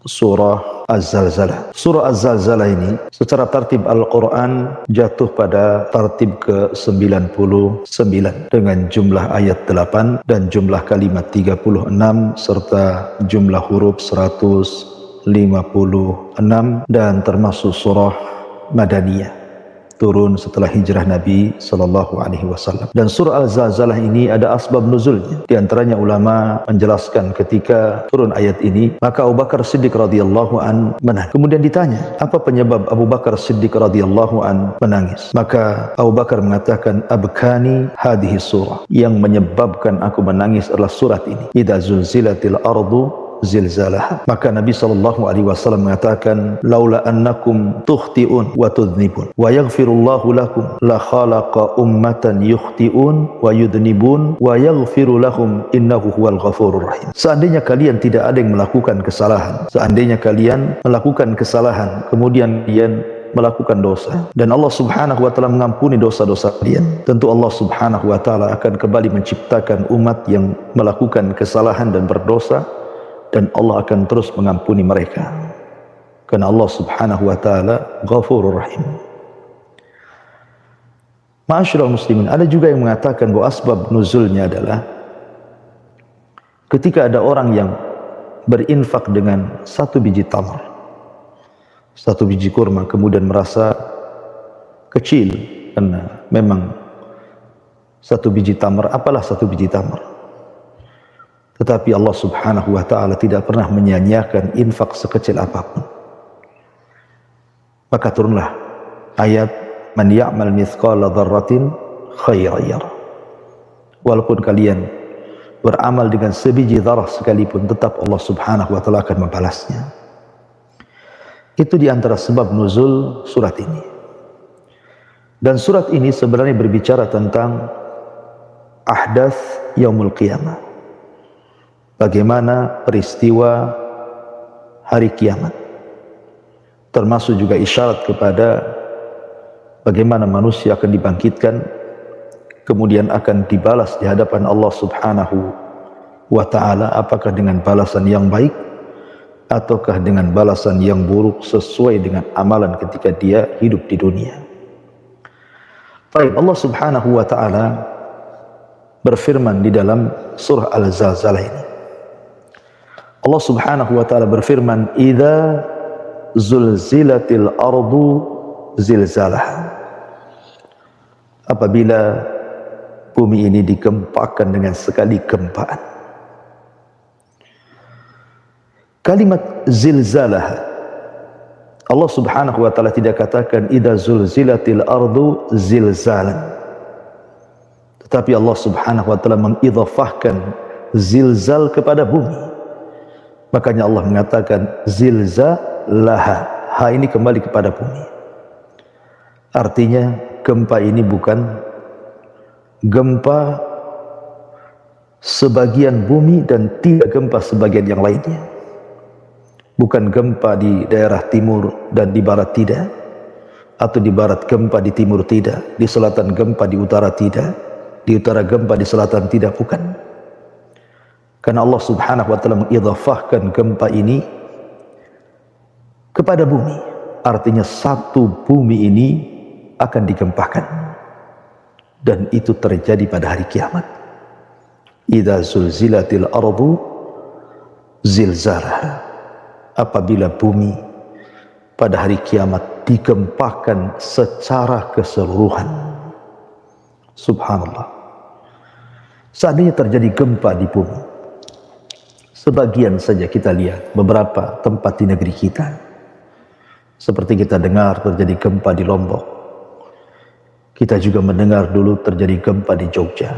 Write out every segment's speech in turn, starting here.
surah Az-Zalzalah. Surah Az-Zalzalah ini secara tartib Al-Quran jatuh pada tartib ke-99 dengan jumlah ayat 8 dan jumlah kalimat 36 serta jumlah huruf 156 dan termasuk surah Madaniyah, turun setelah hijrah Nabi sallallahu alaihi wasallam. Dan surah Al-Zalzalah ini ada asbab nuzulnya. Di antaranya ulama menjelaskan ketika turun ayat ini, maka Abu Bakar Siddiq radhiyallahu an menangis. Kemudian ditanya, apa penyebab Abu Bakar Siddiq radhiyallahu an menangis? Maka Abu Bakar mengatakan, abkani hadhihi surah. Yang menyebabkan aku menangis adalah surat ini. Idza zulzilatil ardu zilzalah. Maka Nabi sallallahu alaihi wasallam mengatakan, laula annakum tukhti'un wa tudhnibun wa yaghfirullahu lakum la khalaqa ummatan yukhti'un wa yudhnibun wa yaghfiru lahum innahu huwal ghafurur rahim. Seandainya kalian tidak ada yang melakukan kesalahan, seandainya kalian melakukan kesalahan kemudian kalian melakukan dosa dan Allah subhanahu wa ta'ala mengampuni dosa-dosa kalian, tentu Allah subhanahu wa ta'ala akan kembali menciptakan umat yang melakukan kesalahan dan berdosa, dan Allah akan terus mengampuni mereka karena Allah subhanahu wa ta'ala Ghafurur Rahim. Ma'asyiral muslimin, ada juga yang mengatakan bahwa asbab nuzulnya adalah ketika ada orang yang berinfak dengan satu biji tamar, satu biji kurma, kemudian merasa kecil karena memang satu biji tamar, apalah satu biji tamar. Tetapi Allah subhanahu wa ta'ala tidak pernah menyia-nyiakan infak sekecil apapun. Maka turunlah ayat, man ya'mal mithqala dzarratin khairan yarah. Walaupun kalian beramal dengan sebiji zarah sekalipun, tetap Allah subhanahu wa ta'ala akan membalasnya. Itu diantara sebab nuzul surat ini. Dan surat ini sebenarnya berbicara tentang ahdath yaumul qiyamah, bagaimana peristiwa hari kiamat, termasuk juga isyarat kepada bagaimana manusia akan dibangkitkan kemudian akan dibalas di hadapan Allah subhanahu wa ta'ala, apakah dengan balasan yang baik ataukah dengan balasan yang buruk sesuai dengan amalan ketika dia hidup di dunia. Baik, Allah subhanahu wa ta'ala berfirman di dalam surah Al-Zalzalah ini. Allah subhanahu wa ta'ala berfirman, idza zulzilatil ardu zilzalah. Apabila bumi ini digempakan dengan sekali gempaan. Kalimat zilzalah, Allah subhanahu wa ta'ala tidak katakan idza zulzilatil ardu zilzalan, tetapi Allah subhanahu wa ta'ala mengidhafahkan zilzal kepada bumi. Makanya Allah mengatakan zilzalaha, ha ini kembali kepada bumi. Artinya gempa ini bukan gempa sebagian bumi dan tidak gempa sebagian yang lainnya. Bukan gempa di daerah timur dan di barat tidak, atau di barat gempa di timur tidak, di selatan gempa di utara tidak, di utara gempa di selatan tidak, bukan. Karena Allah subhanahu wa ta'ala mengidhafahkan gempa ini kepada bumi. Artinya satu bumi ini akan digempakan. Dan itu terjadi pada hari kiamat. Idza zulzilatil ardu zilzalaha. Apabila bumi pada hari kiamat digempakan secara keseluruhan. Subhanallah. Seandainya terjadi gempa di bumi, sebagian saja kita lihat beberapa tempat di negeri kita. Seperti kita dengar terjadi gempa di Lombok. Kita juga mendengar dulu terjadi gempa di Jogja.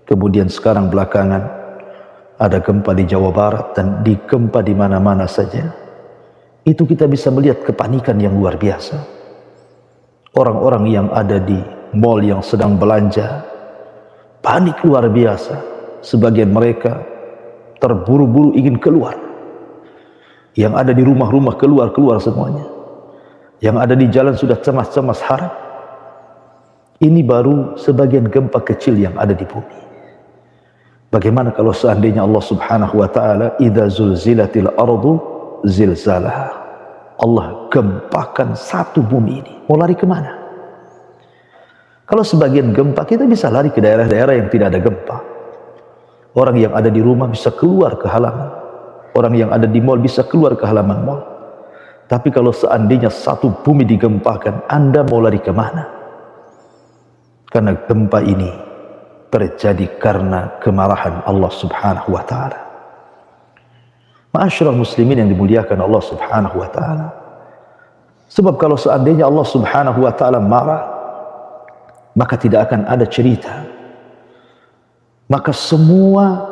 Kemudian sekarang belakangan ada gempa di Jawa Barat dan di gempa di mana-mana saja. Itu kita bisa melihat kepanikan yang luar biasa. Orang-orang yang ada di mal yang sedang belanja, panik luar biasa. Sebagian mereka terburu-buru ingin keluar. Yang ada di rumah-rumah keluar semuanya. Yang ada di jalan sudah cemas-cemas harap. Ini baru sebagian gempa kecil yang ada di bumi. Bagaimana kalau seandainya Allah subhanahu wa ta'ala idza zulzilatil ardu zilzalaha. Allah gempakan satu bumi ini. Mau lari kemana? Kalau sebagian gempa, kita bisa lari ke daerah-daerah yang tidak ada gempa. Orang yang ada di rumah bisa keluar ke halaman. Orang yang ada di mal bisa keluar ke halaman mal. Tapi kalau seandainya satu bumi digempakan, Anda mau lari kemana? Karena gempa ini terjadi karena kemarahan Allah subhanahu wa ta'ala. Ma'asyiral muslimin yang dimuliakan Allah subhanahu wa ta'ala. Sebab kalau seandainya Allah subhanahu wa ta'ala marah, maka tidak akan ada cerita. Maka semua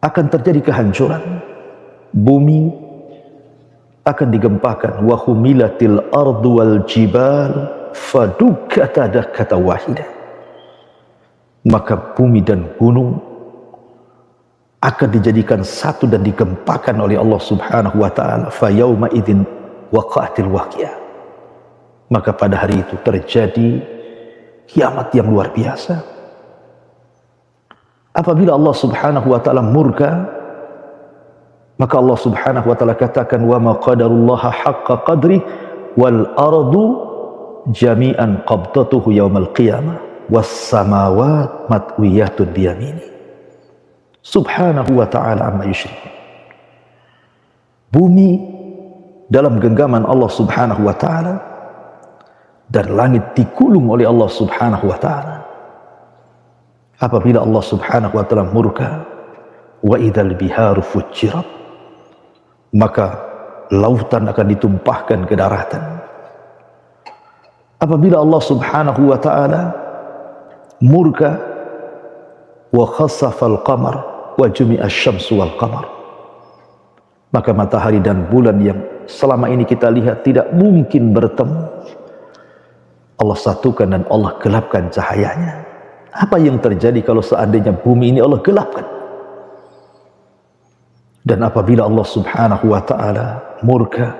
akan terjadi kehancuran. Bumi akan digempakan. Wa humilatil ardu wal jibal fadukkata dakkata wahidah. Maka bumi dan gunung akan dijadikan satu dan digempakan oleh Allah subhanahu wa ta'ala. Fa yawma idzin waqa'atil waqi'ah. Maka pada hari itu terjadi kiamat yang luar biasa. Apabila Allah subhanahu wa ta'ala murka, maka Allah subhanahu wa ta'ala katakan wa ma qadarullaha haqqa qadri wal ardu jami'an qabdatuhu yawmal qiyamah was samawat matwiyatun biyamini subhanahu wa ta'ala amma yusyrikun. Bumi dalam genggaman Allah subhanahu wa ta'ala dan langit digulung oleh Allah subhanahu wa ta'ala. Apabila Allah subhanahu wa ta'ala murka, wa idzal biharu fujirat, maka lautan akan ditumpahkan ke daratan. Apabila Allah subhanahu wa ta'ala murka, wa khasafal qamar wa jumi'a syamsu wal qamar, maka matahari dan bulan yang selama ini kita lihat tidak mungkin bertemu, Allah satukan dan Allah gelapkan cahayanya. Apa yang terjadi kalau seandainya bumi ini Allah gelapkan? Dan apabila Allah subhanahu wa ta'ala murka,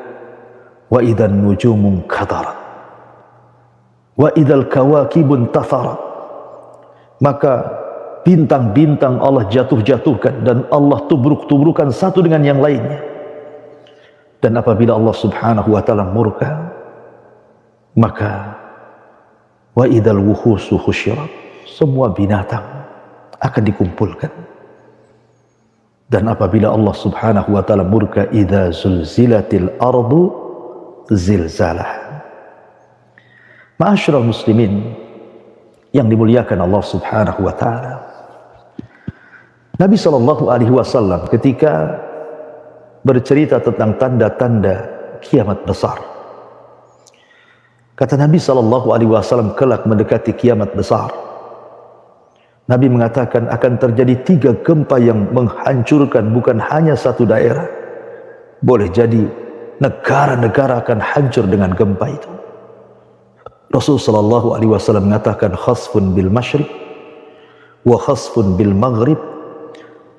wa idzan nujumun kadarat wa idzal kawakibun tatharat, maka bintang-bintang Allah jatuh-jatuhkan dan Allah tubruk-tubrukan satu dengan yang lainnya. Dan apabila Allah subhanahu wa ta'ala murka, maka wa idzal wuhusu khusyirat, semua binatang akan dikumpulkan. Dan apabila Allah subhanahu wa ta'ala murka, idza zulzilatil ardu zilzalah. Ma'asyiral muslimin yang dimuliakan Allah subhanahu wa ta'ala, Nabi SAW ketika bercerita tentang tanda-tanda kiamat besar, kata Nabi SAW, kelak mendekati kiamat besar, Nabi mengatakan akan terjadi 3 gempa yang menghancurkan bukan hanya satu daerah. Boleh jadi negara-negara akan hancur dengan gempa itu. Rasulullah SAW mengatakan khasfun bil masyriq wa khasfun bil maghrib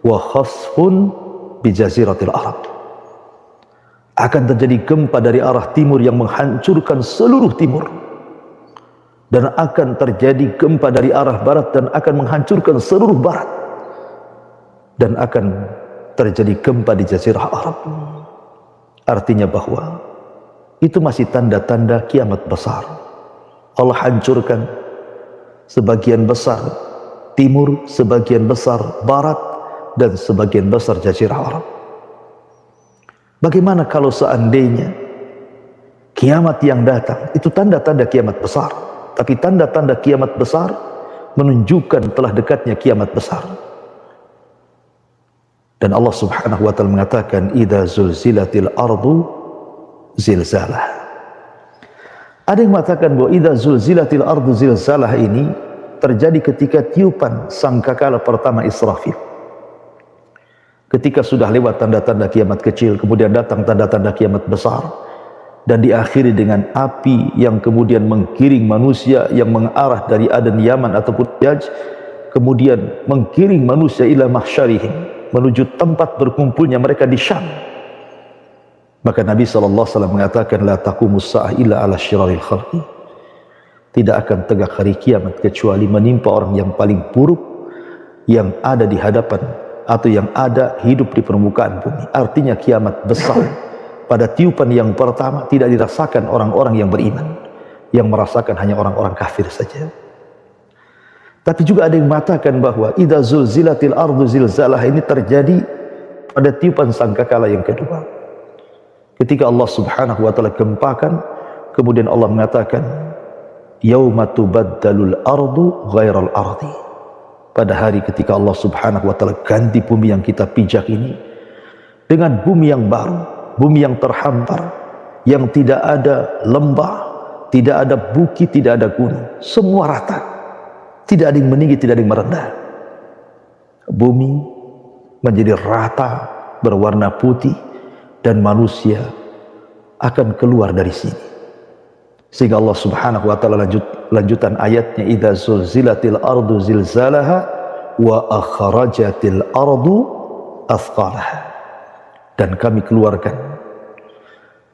wa khasfun bi jaziratil arab. Akan terjadi gempa dari arah timur yang menghancurkan seluruh timur, dan akan terjadi gempa dari arah barat dan akan menghancurkan seluruh barat, dan akan terjadi gempa di jazirah Arab. Artinya bahwa itu masih tanda-tanda kiamat besar. Allah hancurkan sebagian besar timur, sebagian besar barat, dan sebagian besar jazirah Arab. Bagaimana kalau seandainya kiamat yang datang itu tanda-tanda kiamat besar? Tapi tanda-tanda kiamat besar menunjukkan telah dekatnya kiamat besar. Dan Allah subhanahu wa ta'ala mengatakan idza zulzilatil ardu zilzalah. Ada yang mengatakan bahwa idza zulzilatil ardu zilzalah ini terjadi ketika tiupan sangkakala pertama Israfil. Ketika sudah lewat tanda-tanda kiamat kecil, kemudian datang tanda-tanda kiamat besar, dan diakhiri dengan api yang kemudian menggiring manusia yang mengarah dari Aden Yaman ataupun Yaj, kemudian menggiring manusia ila mahsyarihim, menuju tempat berkumpulnya mereka di Syam. Maka Nabi SAW mengatakan la taqumus sa'ah illa ala syiraril khalqi, tidak akan tegak hari kiamat kecuali menimpa orang yang paling buruk yang ada di hadapan atau yang ada hidup di permukaan bumi. Artinya kiamat besar. Pada tiupan yang pertama tidak dirasakan orang-orang yang beriman, yang merasakan hanya orang-orang kafir saja. Tapi juga ada yang mengatakan bahwa idza zulzilatil ardu zilzalah ini terjadi pada tiupan sangkakala yang kedua. Ketika Allah Subhanahu wa taala gempakan, kemudian Allah mengatakan yauma tubaddalul ardu ghairal ardi. Pada hari ketika Allah Subhanahu wa taala ganti bumi yang kita pijak ini dengan bumi yang baru, bumi yang terhampar, yang tidak ada lembah, tidak ada bukit, tidak ada gunung, semua rata, tidak ada yang meninggi, tidak ada yang merendah. Bumi menjadi rata, berwarna putih, dan manusia akan keluar dari sini. Sehingga Allah Subhanahu wa taala lanjutan ayatnya idza zulzilatil ardu zilzalaha wa akhrajatil ardu athqalaha. Dan kami keluarkan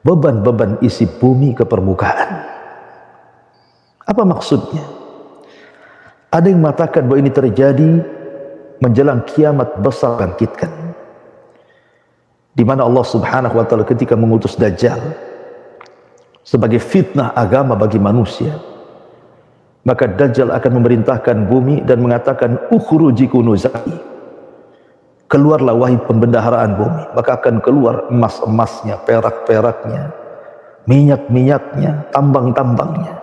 beban-beban isi bumi ke permukaan. Apa maksudnya? Ada yang mengatakan bahwa ini terjadi menjelang kiamat besar bangkitkan, di mana Allah Subhanahu wa taala ketika mengutus Dajjal sebagai fitnah agama bagi manusia, maka Dajjal akan memerintahkan bumi dan mengatakan ukhruji kunuzai, keluarlah wahai pembendaharaan bumi. Maka akan keluar emas-emasnya, perak-peraknya, minyak-minyaknya, tambang-tambangnya,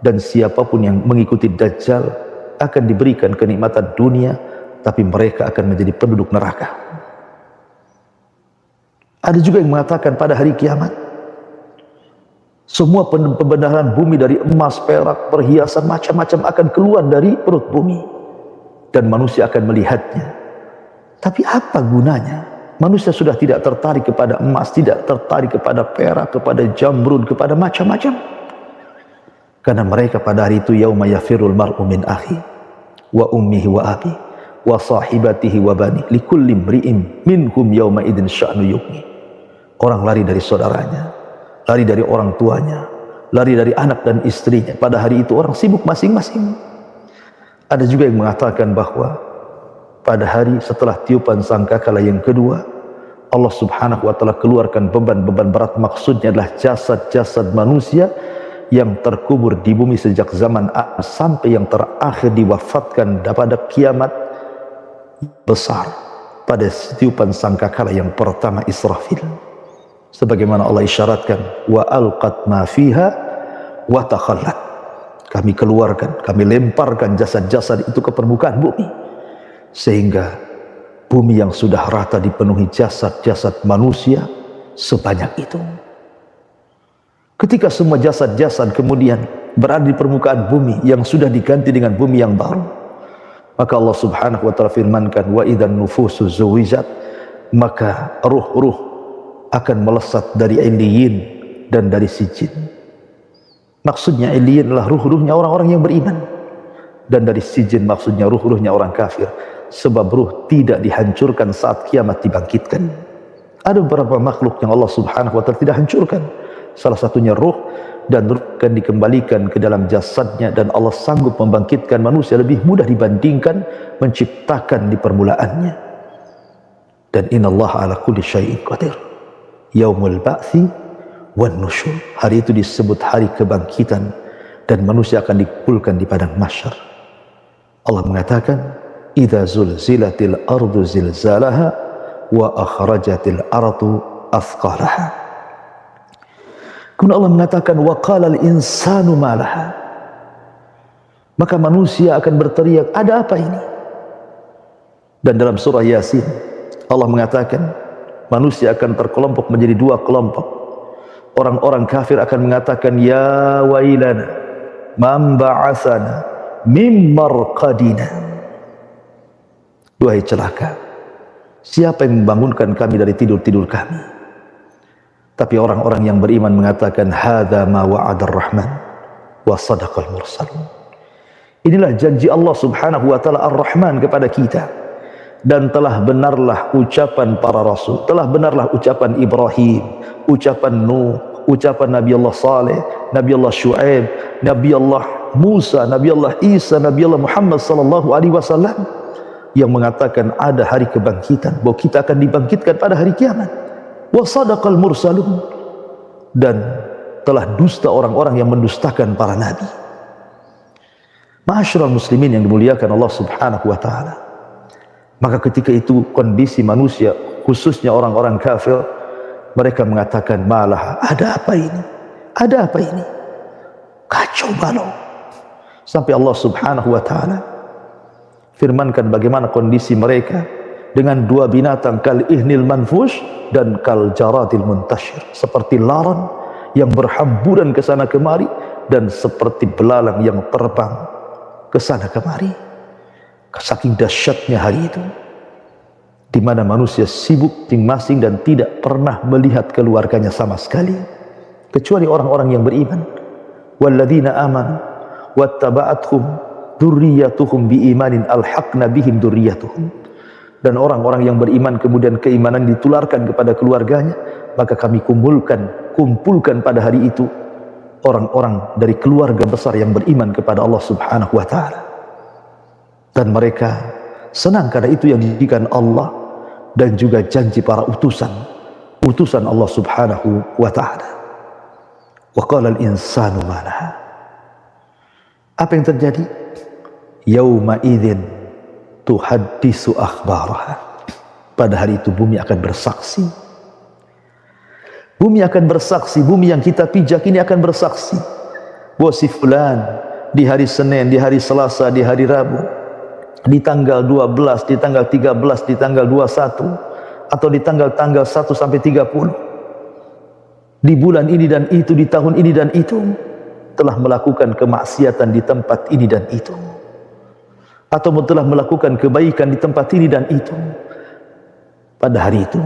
dan siapapun yang mengikuti Dajjal akan diberikan kenikmatan dunia, tapi mereka akan menjadi penduduk neraka. Ada juga yang mengatakan pada hari kiamat semua pembendaharaan bumi dari emas, perak, perhiasan, macam-macam akan keluar dari perut bumi, dan manusia akan melihatnya. Tapi apa gunanya? Manusia sudah tidak tertarik kepada emas, tidak tertarik kepada perak, kepada jamrud, kepada macam-macam. Karena mereka pada hari itu yauma yafirul mar'u min akhi wa ummihi wa abi wa sahibatihi wa bani likulli imri'in minhum yauma idzin sya'nu yughni. Orang lari dari saudaranya, lari dari orang tuanya, lari dari anak dan istrinya. Pada hari itu orang sibuk masing-masing. Ada juga yang mengatakan bahwa pada hari setelah tiupan sangkakala yang kedua, Allah Subhanahu wa taala keluarkan beban-beban berat. Maksudnya adalah jasad-jasad manusia yang terkubur di bumi sejak zaman Adam sampai yang terakhir diwafatkan pada kiamat besar pada tiupan sangkakala yang pertama Israfil. Sebagaimana Allah isyaratkan wa alqat ma fiha wa takhallat. Kami keluarkan, kami lemparkan jasad-jasad itu ke permukaan bumi, sehingga bumi yang sudah rata dipenuhi jasad-jasad manusia sebanyak itu. Ketika semua jasad-jasad kemudian berada di permukaan bumi yang sudah diganti dengan bumi yang baru, maka Allah Subhanahu wa taala firmankan wa idzan nufusu zuwijat, maka ruh-ruh akan melesat dari Iliyin dan dari Sijin. Maksudnya Iliyin adalah ruh-ruhnya orang-orang yang beriman, dan dari Sijin maksudnya ruh-ruhnya orang kafir, sebab ruh tidak dihancurkan saat kiamat dibangkitkan. Ada beberapa makhluk yang Allah Subhanahu wa taala tidak hancurkan, salah satunya ruh, dan ruh akan dikembalikan ke dalam jasadnya, dan Allah sanggup membangkitkan manusia lebih mudah dibandingkan menciptakan di permulaannya. Dan innallaha ala kulli syai'in qadir. Yaumul ba'tsi wan nusyur. Hari itu disebut hari kebangkitan, dan manusia akan dikumpulkan di padang mahsyar. Allah mengatakan idza zulzilatil ardu zilzalaha wa akhrajatil ardu athqalaha. Kemudian Allah mengatakan wa qalal insanu ma laha. Maka manusia akan berteriak, ada apa ini? Dan dalam surah Yasin Allah mengatakan manusia akan terkelompok menjadi dua kelompok. Orang-orang kafir akan mengatakan ya wailana man ba'atsana mim marqadina. Duhai celaka, siapa yang membangunkan kami dari tidur-tidur kami? Tapi orang-orang yang beriman mengatakan hadza ma wa'adar rahman wa sadaqal mursalun. Inilah janji Allah Subhanahu wa taala Ar-Rahman kepada kita, dan telah benarlah ucapan para rasul, telah benarlah ucapan Ibrahim, ucapan Nuh, ucapan Nabi Allah Saleh, Nabi Allah Shu'aib, Nabi Allah Musa, Nabi Allah Isa, Nabi Allah Muhammad sallallahu alaihi wasallam, yang mengatakan ada hari kebangkitan, bahwa kita akan dibangkitkan pada hari kiamat. Wa sadaqal mursalun, dan telah dusta orang-orang yang mendustakan para nabi. Ma'asyiral muslimin yang dimuliakan Allah Subhanahu wa taala. Maka ketika itu kondisi manusia, khususnya orang-orang kafir, mereka mengatakan, malah ada apa ini? Ada apa ini? Kacau balau. Sampai Allah Subhanahu wa taala firmankan bagaimana kondisi mereka dengan dua binatang, kal ihnil manfush dan kal jaradil muntashir, seperti laron yang berhamburan ke sana kemari dan seperti belalang yang terbang ke sana kemari. Saking dahsyatnya hari itu, di mana manusia sibuk masing-masing dan tidak pernah melihat keluarganya sama sekali, kecuali orang-orang yang beriman. Walladzina amanu wattaba'athum dzurriyyatuhum biimanin alhaqna bihim dzurriyyatuhum. Dan orang-orang yang beriman kemudian keimanan ditularkan kepada keluarganya, maka kami kumpulkan pada hari itu orang-orang dari keluarga besar yang beriman kepada Allah Subhanahu wa taala. Dan mereka senang karena itu yang dijadikan Allah dan juga janji para utusan Allah Subhanahu wa taala. Wa qala al-insanu ma laha. Apa yang terjadi? Yauma idzin tuhaddisu akhbaraha. Pada hari itu bumi akan bersaksi. Bumi akan bersaksi, bumi yang kita pijak ini akan bersaksi. Bahwa si fulan di hari Senin, di hari Selasa, di hari Rabu, di tanggal 12, di tanggal 13, di tanggal 21, atau di tanggal 1 sampai 30, di bulan ini dan itu, di tahun ini dan itu, telah melakukan kemaksiatan di tempat ini dan itu, atau telah melakukan kebaikan di tempat ini dan itu. Pada hari itu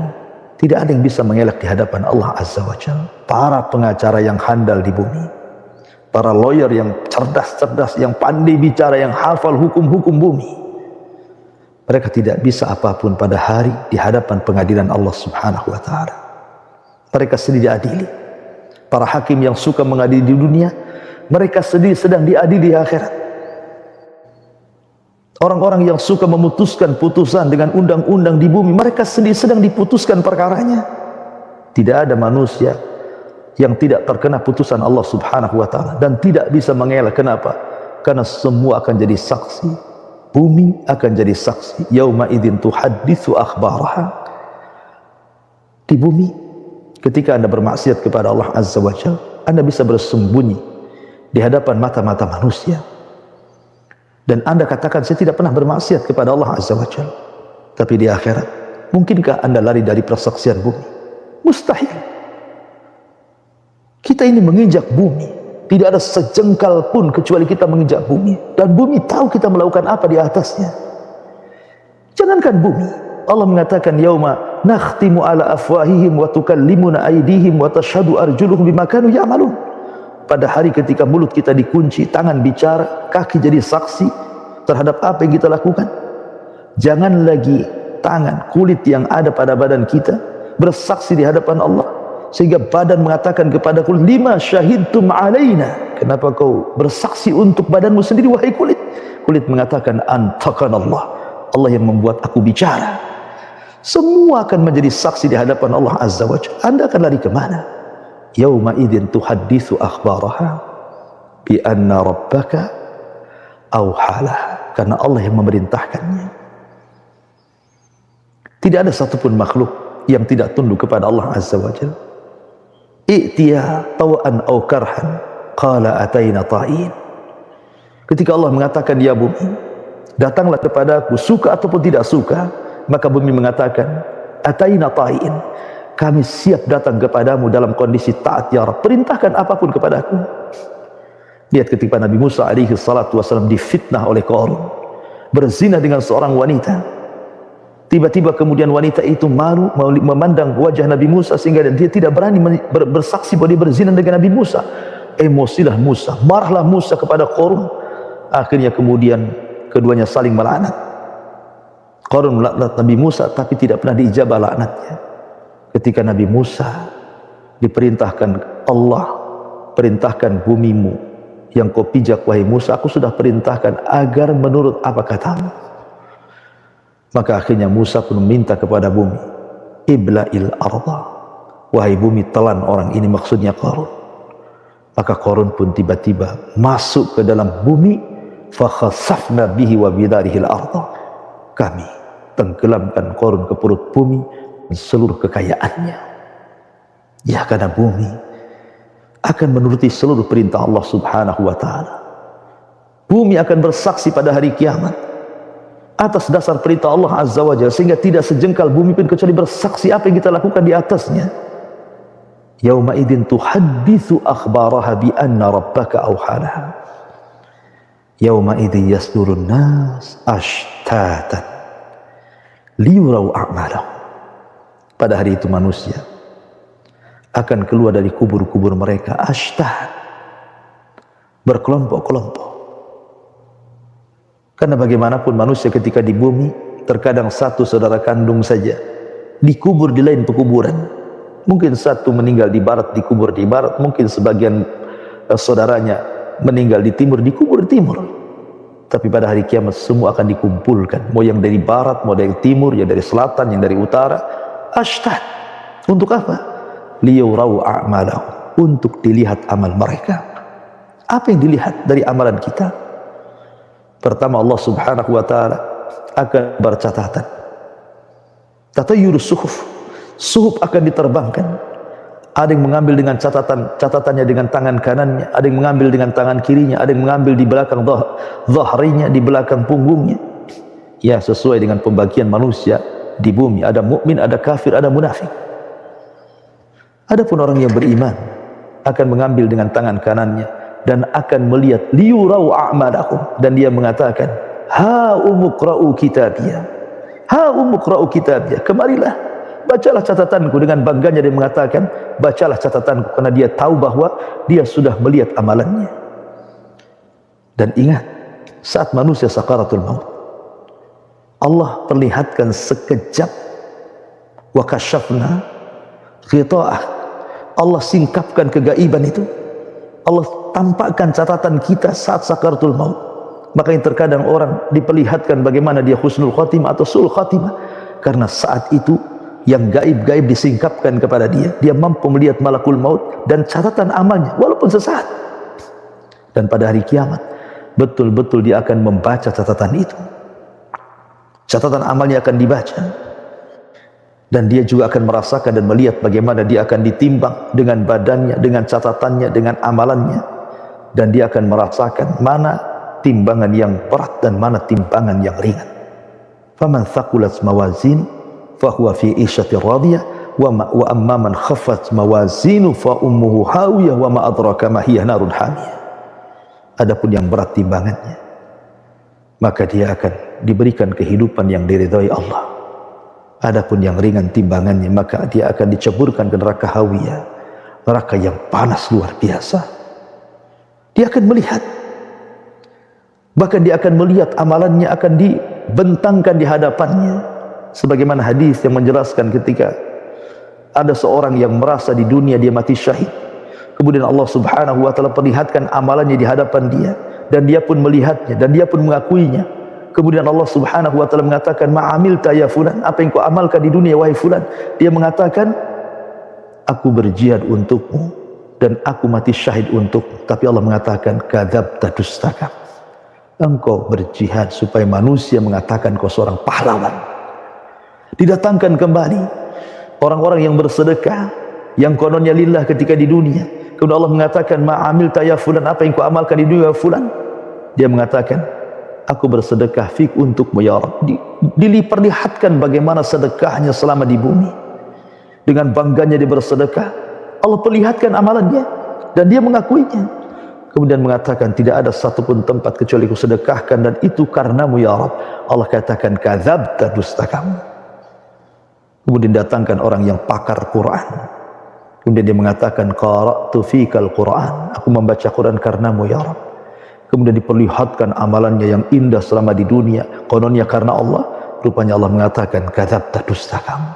tidak ada yang bisa mengelak di hadapan Allah Azza wa Jalla. Para pengacara yang handal di bumi, para lawyer yang cerdas-cerdas, yang pandai bicara, yang hafal hukum-hukum bumi, mereka tidak bisa apapun pada hari di hadapan pengadilan Allah Subhanahu wa taala. Mereka sendiri diadili. Para hakim yang suka mengadili di dunia, mereka sendiri sedang diadili di akhirat. Orang-orang yang suka memutuskan putusan dengan undang-undang di bumi, mereka sendiri sedang diputuskan perkaranya. Tidak ada manusia yang tidak terkena putusan Allah Subhanahu wa taala dan tidak bisa mengelak. Kenapa? Karena semua akan jadi saksi. Bumi akan jadi saksi. Yauma idzin tuhadditsu akhbaraha. Di bumi, ketika Anda bermaksiat kepada Allah Azza wa Jalla, Anda bisa bersembunyi di hadapan mata-mata manusia. Dan Anda katakan, saya tidak pernah bermaksiat kepada Allah Azza wa Jalla. Tapi di akhirat, mungkinkah Anda lari dari persaksian bumi? Mustahil. Kita ini menginjak bumi. Tidak ada sejengkal pun kecuali kita menginjak bumi. Dan bumi tahu kita melakukan apa di atasnya. Jangankan bumi. Allah mengatakan, yauma nakhtimu ala afwahihim wa tukallimuna aydihim wa tashhadu arjuluhum bima kanu ya'malun. Pada hari ketika mulut kita dikunci, tangan bicara, kaki jadi saksi terhadap apa yang kita lakukan. Jangan lagi tangan, kulit yang ada pada badan kita bersaksi di hadapan Allah, sehingga badan mengatakan kepada kulit, lima syahidtum alaina, kenapa kau bersaksi untuk badanmu sendiri wahai kulit? Kulit mengatakan, antakan Allah, Allah yang membuat aku bicara. Semua akan menjadi saksi di hadapan Allah Azza wa Jalla. Anda akan lari kemana? Yauma idzin tuhadditsu akhbaraha bi anna rabbaka auhalaha, karena Allah yang memerintahkannya. Tidak ada satupun makhluk yang tidak tunduk kepada Allah Azza wa Jalla. I'tiya taw'an aw karhan qala ataina ta'in. Ketika Allah mengatakan, ya bumi, datanglah kepadaku suka ataupun tidak suka, maka bumi mengatakan, ataina ta'in, kami siap datang kepadamu dalam kondisi taat ya Rabb, perintahkan apapun kepadaku. Lihat ketika Nabi Musa alaihi salatu wasallam difitnah oleh Qarun, berzina dengan seorang wanita. Tiba-tiba kemudian wanita itu malu memandang wajah Nabi Musa sehingga dia tidak berani bersaksi bahwa dia berzina dengan Nabi Musa. Emosilah Musa, marahlah Musa kepada Qarun. Akhirnya kemudian keduanya saling melaknat. Qarun melaknat Nabi Musa tapi tidak pernah diijabah laknatnya. Ketika Nabi Musa diperintahkan Allah, perintahkan bumimu yang kau pijak wahai Musa, aku sudah perintahkan agar menurut apa katamu. Maka akhirnya Musa pun meminta kepada bumi, ibla'il arda, wahai bumi telan orang ini, maksudnya Qarun. Maka Qarun pun tiba-tiba masuk ke dalam bumi, fa khasafna bihi wa bidarihil arda, kami tenggelamkan Qarun ke perut bumi dan seluruh kekayaannya. Ya, karena bumi akan menuruti seluruh perintah Allah Subhanahu wa ta'ala. Bumi akan bersaksi pada hari kiamat atas dasar perintah Allah Azza wa Jalla, sehingga tidak sejengkal bumi pun kecuali bersaksi apa yang kita lakukan di atasnya. Yauma idzin tuhadditsu akhbaraha bi anna rabbaka awhalaha. Yauma idzin yasdurun nas ashtatan liyurau a'malahum. Pada hari itu manusia akan keluar dari kubur-kubur mereka ashtat, berkelompok-kelompok. Karena bagaimanapun manusia ketika di bumi, terkadang satu saudara kandung saja dikubur di lain pekuburan. Mungkin satu meninggal di barat, dikubur di barat. Mungkin sebagian saudaranya meninggal di timur, dikubur di timur. Tapi pada hari kiamat semua akan dikumpulkan. Mau yang dari barat, mau dari timur, yang dari selatan, yang dari utara. Ashtad. Untuk apa? Liyurau a'malahu. Untuk dilihat amal mereka. Apa yang dilihat dari amalan kita? Pertama, Allah Subhanahu wa ta'ala akan bercatatan. Tatayyurus suhuf. Suhuf akan diterbangkan. Ada yang mengambil dengan catatannya dengan tangan kanannya, ada yang mengambil dengan tangan kirinya, ada yang mengambil di belakang dhahrinya, di belakang punggungnya. Ya, sesuai dengan pembagian manusia di bumi. Ada mukmin, ada kafir, ada munafik. Adapun orang yang beriman akan mengambil dengan tangan kanannya dan akan melihat liyurau a'malahum, dan dia mengatakan, ha umuqra'u kitabiyah, ha umuqra'u kitabiyah, kemarilah bacalah catatanku. Dengan bangganya dia mengatakan, bacalah catatanku, karena dia tahu bahwa dia sudah melihat amalannya. Dan ingat, saat manusia sakaratul maut, Allah perlihatkan sekejap, wa kasyafna ghita'ah, Allah singkapkan kegaiban itu. Allah tampakkan catatan kita saat sakaratul maut. Makanya terkadang orang diperlihatkan bagaimana dia husnul khatimah atau sul khatimah, karena saat itu yang gaib-gaib disingkapkan kepada dia. Dia mampu melihat malakul maut dan catatan amalnya walaupun sesaat. Dan pada hari kiamat betul-betul dia akan membaca catatan itu. Catatan amalnya akan dibaca. Dan dia juga akan merasakan dan melihat bagaimana dia akan ditimbang dengan badannya, dengan catatannya, dengan amalannya. Dan dia akan merasakan mana timbangan yang berat dan mana timbangan yang ringan. Faman thaqulat mawazin fahuwa fi 'ishatir radiyah wa amma man khaffat mawazinu fa ummuhu hawiyah wa ma adraka ma hiya narun hamiyah. Adapun yang berat timbangannya, maka dia akan diberikan kehidupan yang diridhai Allah. Adapun yang ringan timbangannya, maka dia akan diceburkan ke neraka hawiyah, neraka yang panas luar biasa. Dia akan melihat, bahkan dia akan melihat amalannya akan dibentangkan di hadapannya. Sebagaimana hadis yang menjelaskan ketika ada seorang yang merasa di dunia dia mati syahid, kemudian Allah Subhanahu wa ta'ala perlihatkan amalannya di hadapan dia, dan dia pun melihatnya dan dia pun mengakuinya. Kemudian Allah Subhanahu wa ta'ala mengatakan, ma'amilta ya fulan, apa yang kau amalkan di dunia wahai fulan? Dia mengatakan, aku berjihad untukmu dan aku mati syahid untukmu. Tapi Allah mengatakan, kadzabta dustaka, engkau berjihad supaya manusia mengatakan kau seorang pahlawan. Didatangkan kembali orang-orang yang bersedekah, yang kononnya lillah ketika di dunia. Kemudian Allah mengatakan, ma'amilta ya fulan, apa yang kau amalkan di dunia fulan? Dia mengatakan, aku bersedekah fik untukmu ya Rabb. Diperlihatkan bagaimana sedekahnya selama di bumi. Dengan bangganya dia bersedekah. Allah perlihatkan amalannya dan dia mengakuinya. Kemudian mengatakan, tidak ada satupun tempat kecuali ku sedekahkan dan itu karenamu ya Rabb. Allah katakan, kadzabta dustakamu. Kemudian datangkan orang yang pakar Quran. Kemudian dia mengatakan, qara'tu fikal Quran, aku membaca Quran karenamu ya Rabb. Kemudian diperlihatkan amalannya yang indah selama di dunia, kononnya karena Allah. Rupanya Allah mengatakan, kadzabta dustakamu.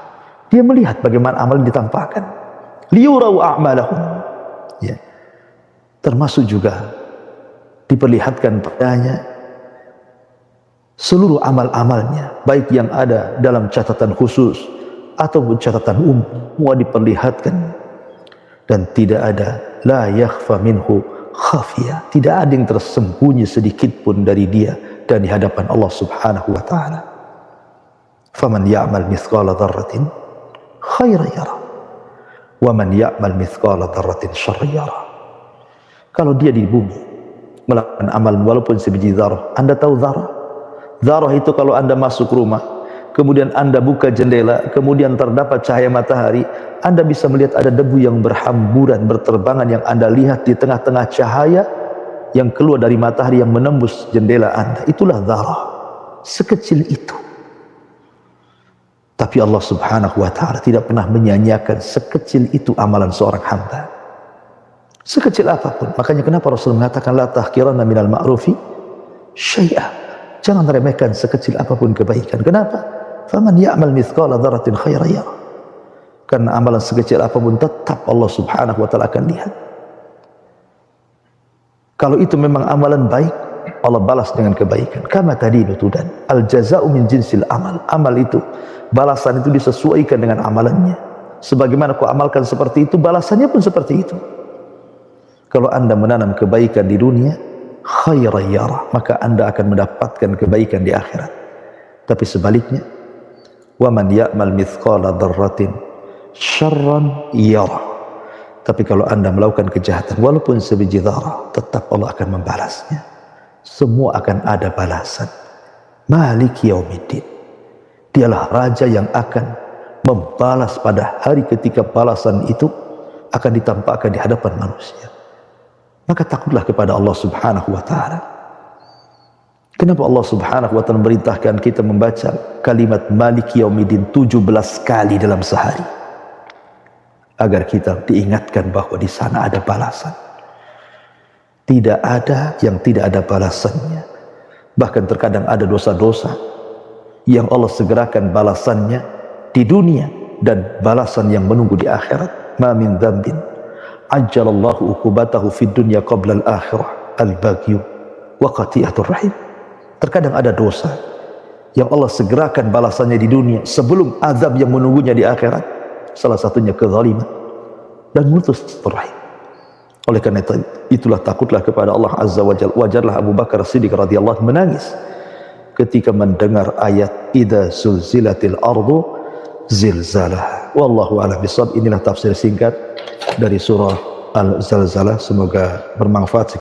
Dia melihat bagaimana amalan ditampakkan. Liyurau a'malahum. Ya. Termasuk juga diperlihatkan padanya seluruh amal-amalnya, baik yang ada dalam catatan khusus ataupun catatan umum, semua diperlihatkan, dan tidak ada la yakhfa minhu khafiya, tidak ada yang tersembunyi sedikit pun dari dia dan di hadapan Allah Subhanahu wa taala. Faman ya'mal mithqala dzarratin khairan yara wa man ya'mal mithqala dzarratin syarran yara. Kalau dia di bumi melakukan amal walaupun sebiji zarah, Anda tahu zarah? Zarah itu kalau Anda masuk rumah, kemudian Anda buka jendela, kemudian terdapat cahaya matahari, Anda bisa melihat ada debu yang berhamburan, berterbangan yang Anda lihat di tengah-tengah cahaya yang keluar dari matahari yang menembus jendela Anda. Itulah zarah, sekecil itu. Tapi Allah Subhanahu wa ta'ala tidak pernah menyanyiakan sekecil itu amalan seorang hamba, sekecil apapun. Makanya kenapa Rasul mengatakan la tahqiranna minal ma'rufi syai'a, jangan remehkan sekecil apapun kebaikan. Kenapa? Faman ya'mal mithqala dzarratin khairan yara, karena amalan sekecil apapun tetap Allah Subhanahu wa ta'ala akan lihat. Kalau itu memang amalan baik, Allah balas dengan kebaikan. Kama tadinu tudan, al jaza'u min jinsil amal. Amal itu, balasan itu disesuaikan dengan amalannya. Sebagaimana kau amalkan seperti itu, balasannya pun seperti itu. Kalau Anda menanam kebaikan di dunia, khairan yara, maka Anda akan mendapatkan kebaikan di akhirat. Tapi sebaliknya, wa man ya'mal mithqala dzarratin syarran yara, tapi kalau Anda melakukan kejahatan walaupun sebiji dzarah, tetap Allah akan membalasnya. Semua akan ada balasan. Maliki yaumiddin, dialah raja yang akan membalas pada hari ketika balasan itu akan ditampakkan di hadapan manusia. Maka takutlah kepada Allah Subhanahu wa ta'ala. Kenapa Allah Subhanahu wa ta'ala memerintahkan kita membaca kalimat Maliki Yaumiddin 17 kali dalam sehari? Agar kita diingatkan bahwa di sana ada balasan. Tidak ada yang tidak ada balasannya. Bahkan terkadang ada dosa-dosa yang Allah segerakan balasannya di dunia dan balasan yang menunggu di akhirat. Ma min dzambin ajjalallahu uqubatahu fid dunya qabla al-akhirah al-baghyu wa qati'atur rahim. Terkadang ada dosa yang Allah segerakan balasannya di dunia sebelum azab yang menunggunya di akhirat. Salah satunya kezaliman dan memutus rahim. Oleh karena itulah takutlah kepada Allah Azza wa Jalla. Wajarlah Abu Bakar Siddiq radhiyallahu anhu menangis ketika mendengar ayat idza zulzilatil ardu zilzalaha. Wallahu a'lam bishawab. Inilah tafsir singkat dari surah Al-Zalzalah. Semoga bermanfaat.